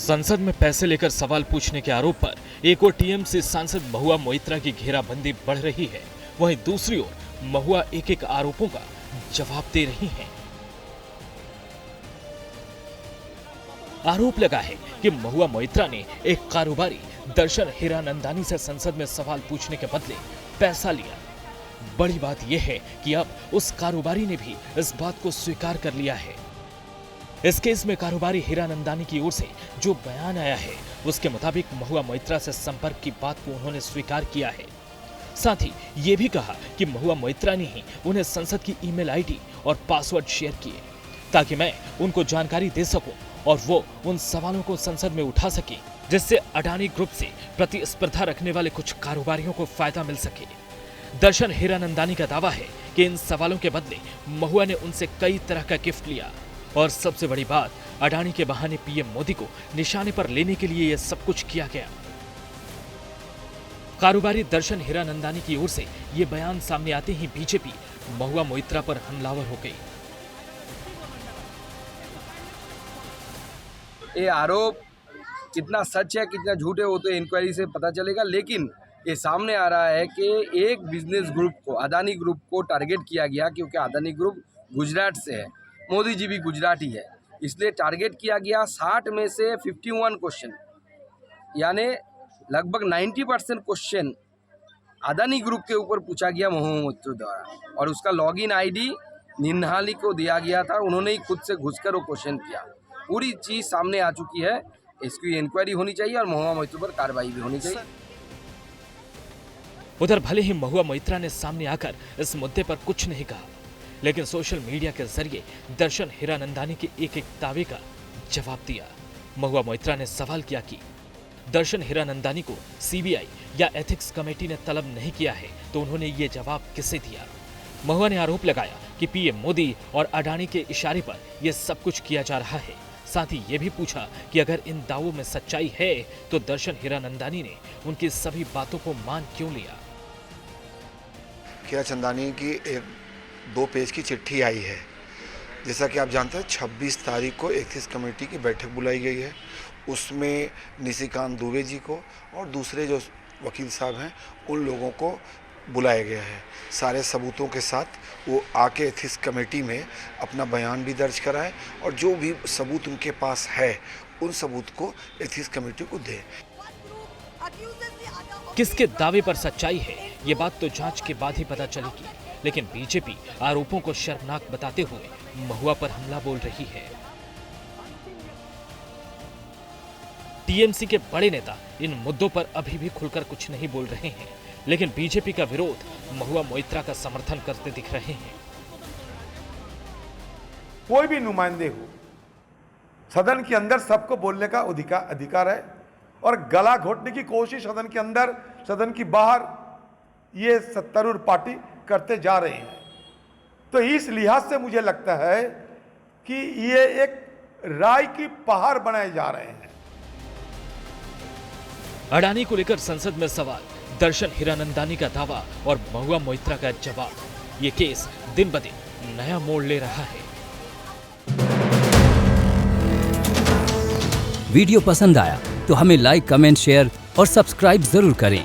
संसद में पैसे लेकर सवाल पूछने के आरोप पर एक ओर टीएमसी सांसद महुआ मोइत्रा की घेराबंदी बढ़ रही है, वहीं दूसरी ओर महुआ एक एक आरोपों का जवाब दे रही हैं। आरोप लगा है कि महुआ मोइत्रा ने एक कारोबारी दर्शन हीरानंदानी से संसद में सवाल पूछने के बदले पैसा लिया। बड़ी बात यह है कि अब उस कारोबारी ने भी इस बात को स्वीकार कर लिया है। इस केस में कारोबारी हीरानंदानी की ओर से जो बयान आया है उसके मुताबिक महुआ मोइत्रा से संपर्क की बात को उन्होंने स्वीकार किया है। साथ ही ये भी कहा कि महुआ मोइत्रा ने ही उन्हें संसद की ईमेल आईडी और पासवर्ड शेयर किए ताकि मैं उनको जानकारी दे सकूं और वो उन सवालों को संसद में उठा सके जिससे अडानी ग्रुप से प्रतिस्पर्धा रखने वाले कुछ कारोबारियों को फायदा मिल सके। दर्शन हीरानंदानी का दावा है कि इन सवालों के बदले महुआ ने उनसे कई तरह का गिफ्ट लिया और सबसे बड़ी बात, अडानी के बहाने पीएम मोदी को निशाने पर लेने के लिए यह सब कुछ किया गया। कारोबारी दर्शन हीरानंदानी की ओर से यह बयान सामने आते ही बीजेपी महुआ मोइत्रा पर हमलावर हो गई। ये आरोप कितना सच है कितना झूठ है वो तो इंक्वायरी से पता चलेगा, लेकिन ये सामने आ रहा है कि एक बिजनेस ग्रुप को, अदानी ग्रुप को टारगेट किया गया क्योंकि अदानी ग्रुप गुजरात से है, मोदी जी भी गुजराती है, इसलिए टारगेट किया गया। 60 में से 51 क्वेश्चन यानी लगभग 90% क्वेश्चन अदानी ग्रुप के ऊपर पूछा गया महुआ मोइत्रा द्वारा और उसका लॉगिन आईडी निन्हाली को दिया गया था। उन्होंने ही खुद से घुसकर वो क्वेश्चन किया। पूरी चीज़ सामने आ चुकी है, इसकी इंक्वायरी होनी चाहिए और महुआ मोइत्रा पर कार्रवाई भी होनी चाहिए। उधर भले ही महुआ मोइत्रा ने सामने आकर इस मुद्दे पर कुछ नहीं कहा, लेकिन सोशल मीडिया के जरिए दर्शन हीरानंदानी के एक एक दावे का जवाब दिया। महुआ मोइत्रा ने सवाल किया कि दर्शन हीरानंदानी को सीबीआई या एथिक्स कमेटी ने तलब नहीं किया है तो उन्होंने ये जवाब किसे दिया। महुआ ने आरोप लगाया कि पीएम मोदी और अडानी के इशारे पर यह सब कुछ किया जा रहा है। साथ ही ये भी पूछा कि अगर इन दावों में सच्चाई है तो दर्शन हीरानंदानी ने उनकी सभी बातों को मान क्यों लिया। हीराचंदानी की एक 2 पेज की चिट्ठी आई है। जैसा कि आप जानते हैं 26 तारीख को एथिक्स कमेटी की बैठक बुलाई गई है। उसमें निशिकांत दुबे जी को और दूसरे जो वकील साहब हैं उन लोगों को बुलाया गया है। सारे सबूतों के साथ वो आके एथिक्स कमेटी में अपना बयान भी दर्ज कराएं और जो भी सबूत उनके पास है उन सबूत को एथिक्स कमेटी को दें। किसके दावे पर सच्चाई है ये बात तो जांच के बाद ही पता चलेगी, लेकिन बीजेपी आरोपों को शर्मनाक बताते हुए महुआ पर हमला बोल रही है। टीएमसी के बड़े नेता इन मुद्दों पर अभी भी खुलकर कुछ नहीं बोल रहे हैं, लेकिन बीजेपी का विरोध महुआ मोइत्रा का समर्थन करते दिख रहे हैं। कोई भी नुमाइंदे हो, सदन के अंदर सबको बोलने का अधिकार है और गला घोटने की कोशिश सदन के अंदर, सदन की बाहर ये सत्तारूढ़ पार्टी करते जा रहे हैं। तो इस लिहाज से मुझे लगता है कि ये एक राय की पहाड़ बनाए जा रहे हैं। अडानी को लेकर संसद में सवाल, दर्शन हीरानंदानी का दावा और महुआ मोइत्रा का जवाब, ये केस दिन ब दिन नया मोड़ ले रहा है। वीडियो पसंद आया तो हमें लाइक, कमेंट, शेयर और सब्सक्राइब जरूर करें।